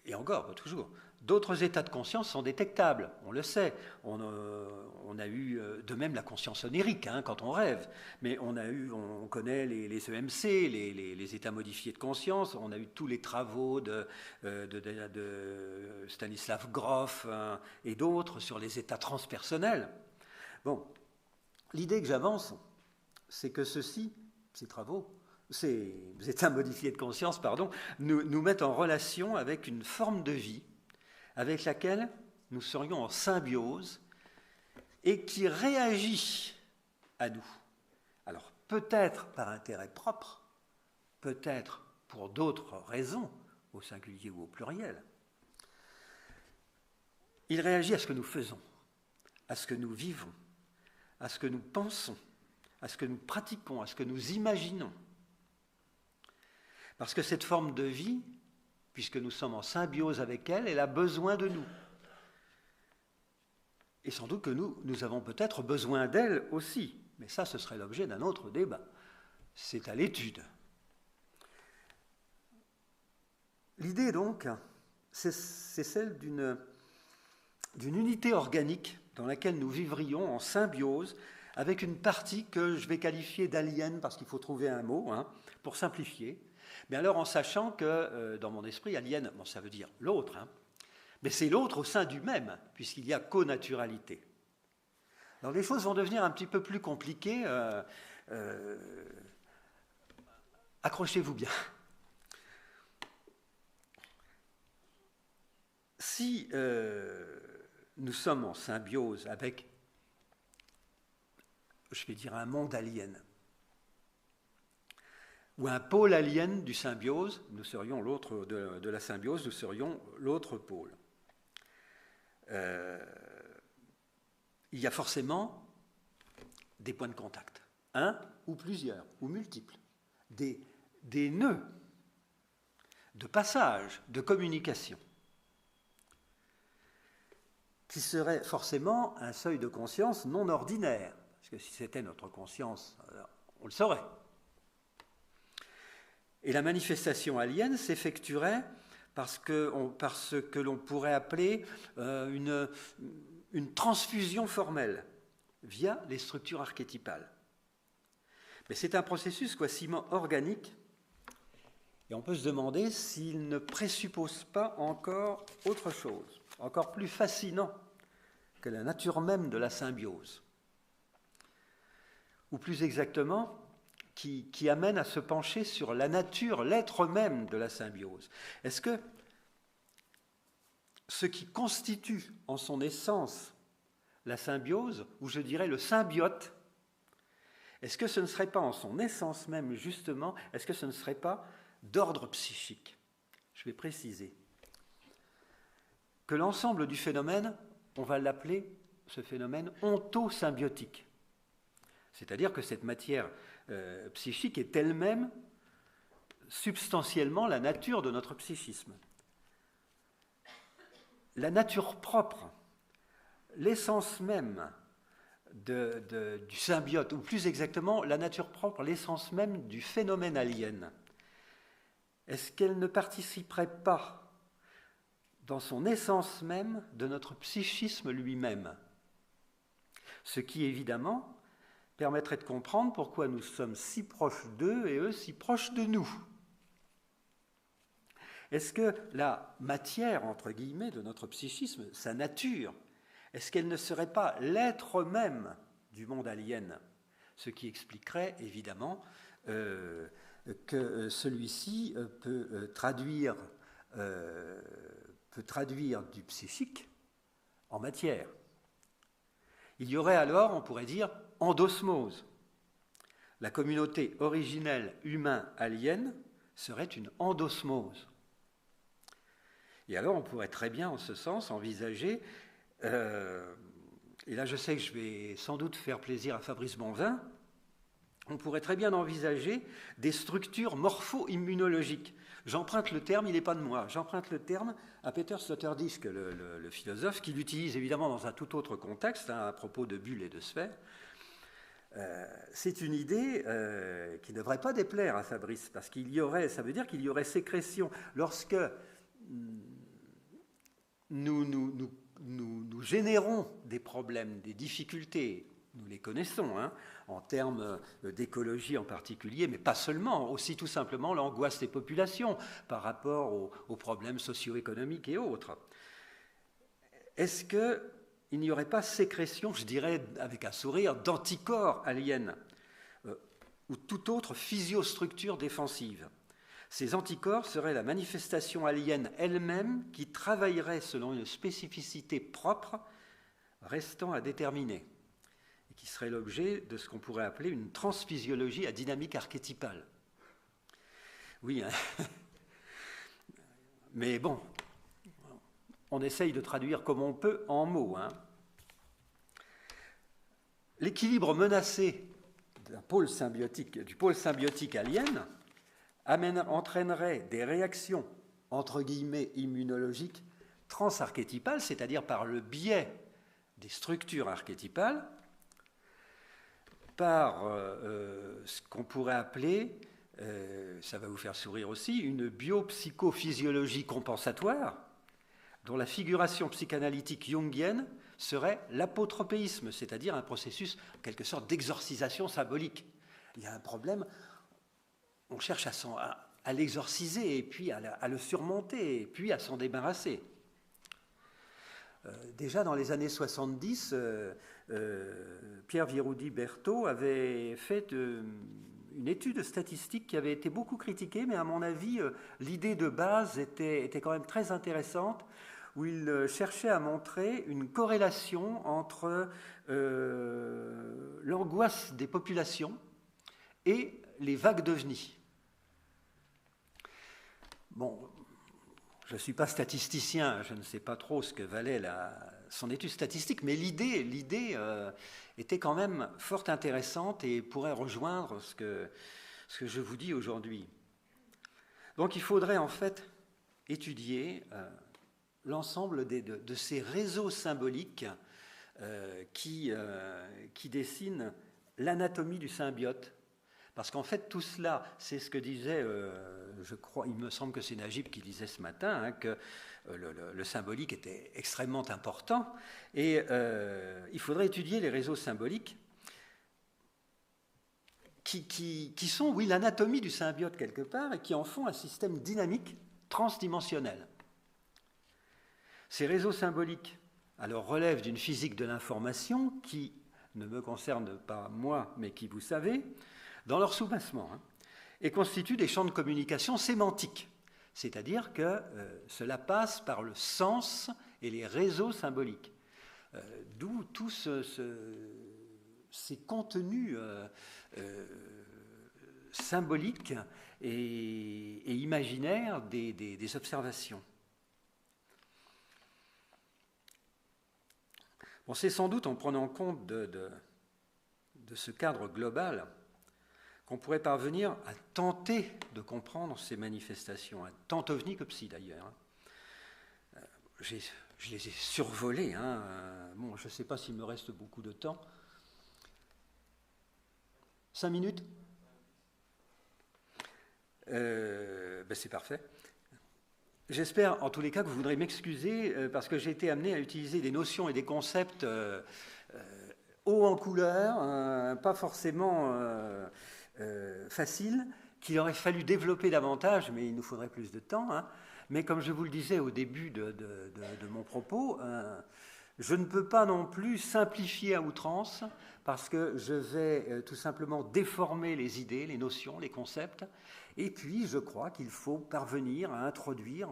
[SPEAKER 2] Et encore, pas toujours. D'autres états de conscience sont détectables, on le sait. On a eu de même la conscience onirique quand on rêve, mais on connaît les EMC, les états modifiés de conscience, on a eu tous les travaux de Stanislav Grof et d'autres sur les états transpersonnels. Bon, l'idée que j'avance, c'est que ces états modifiés de conscience, nous mettent en relation avec une forme de vie avec laquelle nous serions en symbiose et qui réagit à nous. Alors peut-être par intérêt propre, peut-être pour d'autres raisons, au singulier ou au pluriel. Il réagit à ce que nous faisons, à ce que nous vivons, à ce que nous pensons, à ce que nous pratiquons, à ce que nous imaginons. Parce que cette forme de vie, puisque nous sommes en symbiose avec elle, elle a besoin de nous. Et sans doute que nous avons peut-être besoin d'elle aussi. Mais ça, ce serait l'objet d'un autre débat. C'est à l'étude. L'idée, donc, c'est celle d'une unité organique dans laquelle nous vivrions en symbiose avec une partie que je vais qualifier d'alien, parce qu'il faut trouver un mot, pour simplifier. Mais alors en sachant que, dans mon esprit, alien, ça veut dire l'autre, mais c'est l'autre au sein du même, puisqu'il y a connaturalité. Alors les choses vont devenir un petit peu plus compliquées. Accrochez-vous bien. Si nous sommes en symbiose avec, je vais dire, un monde alien, ou un pôle alien du symbiose, nous serions l'autre de la symbiose, nous serions l'autre pôle. Il y a forcément des points de contact, un ou plusieurs, ou multiples, des des nœuds de passage, de communication, qui serait forcément un seuil de conscience non ordinaire, parce que si c'était notre conscience, on le saurait. Et la manifestation alien s'effectuerait par ce que l'on pourrait appeler une transfusion formelle via les structures archétypales. Mais c'est un processus quasiment organique, et on peut se demander s'il ne présuppose pas encore autre chose, encore plus fascinant que la nature même de la symbiose, ou plus exactement, qui amène à se pencher sur la nature, l'être même de la symbiose. Est-ce que ce qui constitue en son essence la symbiose, ou je dirais le symbiote, est-ce que ce ne serait pas en son essence même, justement, est-ce que ce ne serait pas d'ordre psychique? Je vais préciser que l'ensemble du phénomène, on va l'appeler, ce phénomène, ontosymbiotique. C'est-à-dire que cette matière psychique est elle-même substantiellement la nature de notre psychisme. La nature propre, l'essence même du symbiote, ou plus exactement, la nature propre, l'essence même du phénomène alien, est-ce qu'elle ne participerait pas, dans son essence même, de notre psychisme lui-même? Ce qui, évidemment, permettrait de comprendre pourquoi nous sommes si proches d'eux et eux si proches de nous. Est-ce que la matière, entre guillemets, de notre psychisme, sa nature, est-ce qu'elle ne serait pas l'être même du monde alien? Ce qui expliquerait, évidemment, que celui-ci peut traduire du psychique en matière. Il y aurait alors, on pourrait dire, endosmose. La communauté originelle humain-alien serait une endosmose. Et alors on pourrait très bien, en ce sens, envisager, et là je sais que je vais sans doute faire plaisir à Fabrice Bonvin, on pourrait très bien envisager des structures morpho-immunologiques. J'emprunte le terme, il n'est pas de moi, j'emprunte le terme à Peter Sloterdijk, le philosophe, qui l'utilise évidemment dans un tout autre contexte, à propos de bulles et de sphères. C'est une idée qui ne devrait pas déplaire à Fabrice, parce ça veut dire qu'il y aurait sécrétion. Lorsque nous générons des problèmes, des difficultés, nous les connaissons, en termes d'écologie en particulier, mais pas seulement, aussi tout simplement l'angoisse des populations par rapport aux problèmes socio-économiques et autres. Est-ce qu'il n'y aurait pas sécrétion, je dirais avec un sourire, d'anticorps aliens ou toute autre physiostructure défensive? Ces anticorps seraient la manifestation alien elle-même qui travaillerait selon une spécificité propre restant à déterminer, et qui serait l'objet de ce qu'on pourrait appeler une transphysiologie à dynamique archétypale. Oui, mais bon, on essaye de traduire comme on peut en mots. L'équilibre menacé du pôle symbiotique alien entraînerait des réactions, entre guillemets, immunologiques transarchétypales, c'est-à-dire par le biais des structures archétypales, par ce qu'on pourrait appeler, ça va vous faire sourire aussi, une biopsychophysiologie compensatoire, dont la figuration psychanalytique jungienne serait l'apotropéisme, c'est-à-dire un processus, en quelque sorte, d'exorcisation symbolique. Il y a un problème, on cherche à l'exorciser, et puis à le surmonter, et puis à s'en débarrasser. Déjà dans les années 70, Pierre Viroudi-Berthaud avait fait une étude statistique qui avait été beaucoup critiquée, mais à mon avis, l'idée de base était quand même très intéressante, où il cherchait à montrer une corrélation entre l'angoisse des populations et les vagues d'ovnis. Bon, je ne suis pas statisticien, je ne sais pas trop ce que valait son étude statistique, mais l'idée était quand même fort intéressante et pourrait rejoindre ce que je vous dis aujourd'hui. Donc il faudrait en fait étudier l'ensemble de ces réseaux symboliques qui dessinent l'anatomie du symbiote. Parce qu'en fait, tout cela, c'est ce que disait, je crois, il me semble que c'est Najib qui disait ce matin, hein, que le symbolique était extrêmement important. Et il faudrait étudier les réseaux symboliques qui sont, oui, l'anatomie du symbiote quelque part, et qui en font un système dynamique transdimensionnel. Ces réseaux symboliques, alors, relèvent d'une physique de l'information qui ne me concerne pas moi, mais qui, vous savez, dans leur soubassement, hein, et constituent des champs de communication sémantiques, c'est-à-dire que cela passe par le sens et les réseaux symboliques, d'où tous ces contenus symboliques et imaginaires des observations. Bon, c'est sans doute en prenant compte de ce cadre global qu'on pourrait parvenir à tenter de comprendre ces manifestations, tant ovni que psi d'ailleurs. Je les ai survolées. Hein. Bon, je ne sais pas s'il me reste beaucoup de temps. 5 minutes c'est parfait. J'espère en tous les cas que vous voudrez m'excuser parce que j'ai été amené à utiliser des notions et des concepts hauts en couleur, pas forcément faciles, qu'il aurait fallu développer davantage, mais il nous faudrait plus de temps. Hein. Mais comme je vous le disais au début de mon propos, je ne peux pas non plus simplifier à outrance parce que je vais tout simplement déformer les idées, les notions, les concepts. Et puis, je crois qu'il faut parvenir à introduire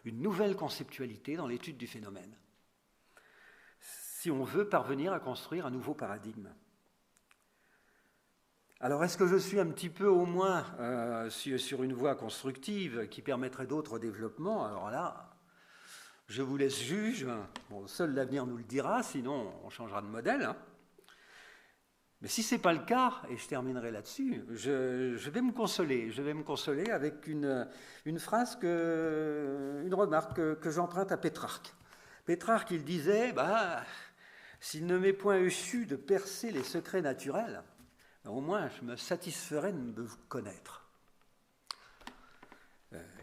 [SPEAKER 2] une nouvelle conceptualité dans l'étude du phénomène, si on veut parvenir à construire un nouveau paradigme. Alors, est-ce que je suis un petit peu au moins sur une voie constructive qui permettrait d'autres développements? Alors là, je vous laisse juge. Bon, seul l'avenir nous le dira, sinon on changera de modèle. Hein. Mais si ce n'est pas le cas, et je terminerai là-dessus, je vais me consoler. Je vais me consoler avec une phrase, une remarque que j'emprunte à Pétrarque. Pétrarque, il disait, s'il ne m'est point échu de percer les secrets naturels, au moins je me satisferais de vous connaître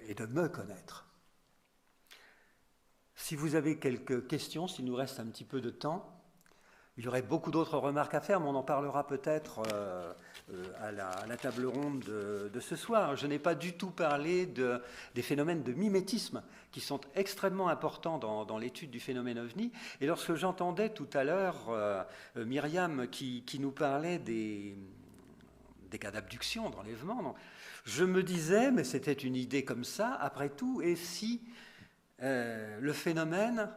[SPEAKER 2] et de me connaître. Si vous avez quelques questions, s'il nous reste un petit peu de temps, il y aurait beaucoup d'autres remarques à faire, mais on en parlera peut-être à la table ronde de ce soir. Je n'ai pas du tout parlé des phénomènes de mimétisme qui sont extrêmement importants dans l'étude du phénomène ovni. Et lorsque j'entendais tout à l'heure Myriam qui nous parlait des cas d'abduction, d'enlèvement, je me disais, mais c'était une idée comme ça, après tout, et si le phénomène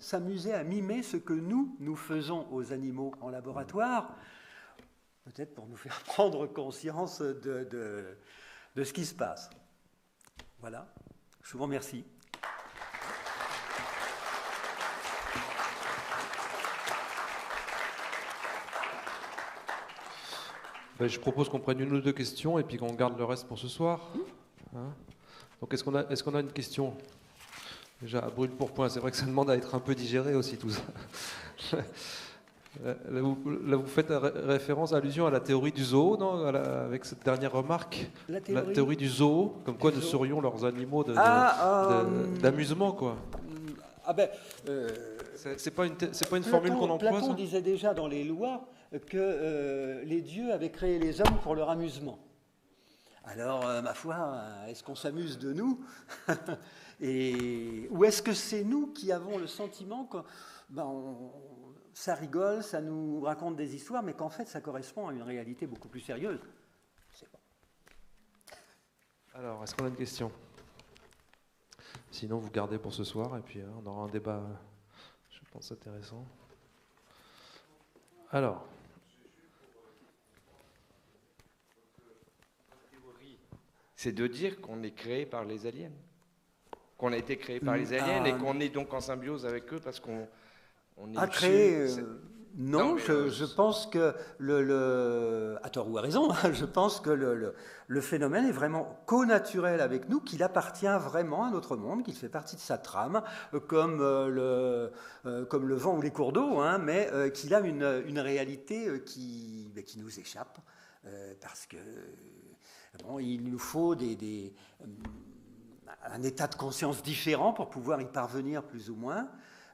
[SPEAKER 2] s'amusait à mimer ce que nous faisons aux animaux en laboratoire, peut-être pour nous faire prendre conscience de ce qui se passe. Voilà, je vous remercie.
[SPEAKER 1] Je propose qu'on prenne une ou deux questions et puis qu'on garde le reste pour ce soir. Hein? Donc est-ce qu'on a une question? Déjà, à brûle pour point, c'est vrai que ça demande à être un peu digéré aussi tout ça. Là, vous faites référence, allusion à la théorie du zoo, non, avec cette dernière remarque. La théorie du zoo, comme quoi nous serions leurs animaux d'amusement, quoi. C'est pas une formule qu'on emploie.
[SPEAKER 2] Platon disait déjà dans les lois que les dieux avaient créé les hommes pour leur amusement. Alors, ma foi, est-ce qu'on s'amuse de nous? Ou est-ce que c'est nous qui avons le sentiment que ça rigole, ça nous raconte des histoires, mais qu'en fait, ça correspond à une réalité beaucoup plus sérieuse? C'est bon.
[SPEAKER 1] Alors, est-ce qu'on a une question? Sinon, vous gardez pour ce soir, et puis on aura un débat, je pense, intéressant. Alors...
[SPEAKER 3] C'est de dire qu'on est créé par les aliens. Qu'on a été créé par les aliens et qu'on est donc en symbiose avec eux parce qu'on est...
[SPEAKER 2] Non, je pense que, à tort ou à raison, je pense que le phénomène est vraiment connaturel avec nous, qu'il appartient vraiment à notre monde, qu'il fait partie de sa trame, comme le vent ou les cours d'eau, hein, mais qu'il a une réalité qui nous échappe, parce que bon, il nous faut un état de conscience différent pour pouvoir y parvenir plus ou moins,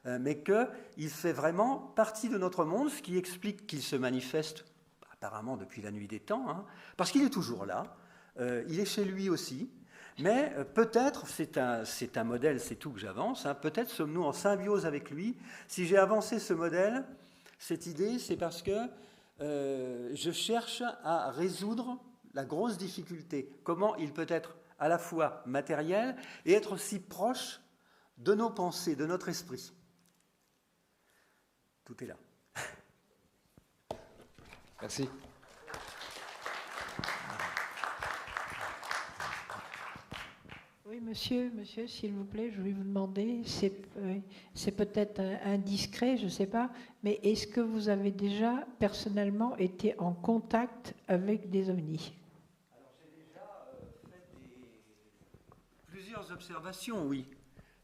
[SPEAKER 2] mais qu'il fait vraiment partie de notre monde, ce qui explique qu'il se manifeste apparemment depuis la nuit des temps, hein, parce qu'il est toujours là, il est chez lui aussi, mais peut-être, c'est un modèle, c'est tout que j'avance, hein, peut-être sommes-nous en symbiose avec lui. Si j'ai avancé ce modèle, cette idée, c'est parce que je cherche à résoudre la grosse difficulté, comment il peut être à la fois matériel et être aussi proche de nos pensées, de notre esprit. Tout est là.
[SPEAKER 3] Merci.
[SPEAKER 4] Oui, monsieur, s'il vous plaît, je vais vous demander, c'est peut-être indiscret, je ne sais pas, mais est-ce que vous avez déjà personnellement été en contact avec des ovnis?
[SPEAKER 2] Alors j'ai déjà fait plusieurs observations, oui.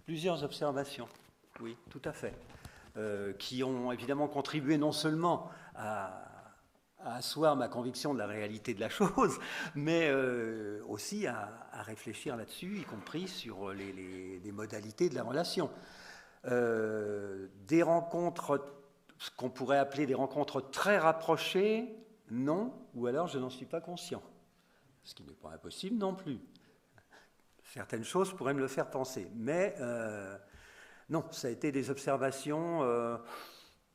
[SPEAKER 2] Plusieurs observations, oui, tout à fait. Qui ont évidemment contribué non seulement à asseoir ma conviction de la réalité de la chose, mais aussi à réfléchir là-dessus, y compris sur les modalités de la relation. Des rencontres, ce qu'on pourrait appeler des rencontres très rapprochées, non, ou alors je n'en suis pas conscient. Ce qui n'est pas impossible non plus. Certaines choses pourraient me le faire penser, mais non, ça a été des observations,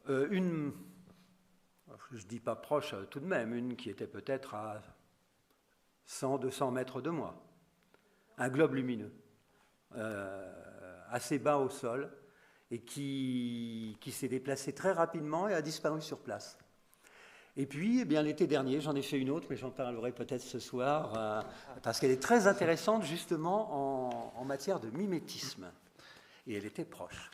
[SPEAKER 2] une, je ne dis pas proche tout de même, une qui était peut-être à 100-200 mètres de moi. Un globe lumineux, assez bas au sol, et qui s'est déplacé très rapidement et a disparu sur place. Et puis, eh bien, l'été dernier, j'en ai fait une autre, mais j'en parlerai peut-être ce soir, parce qu'elle est très intéressante justement en matière de mimétisme. Et elle était proche.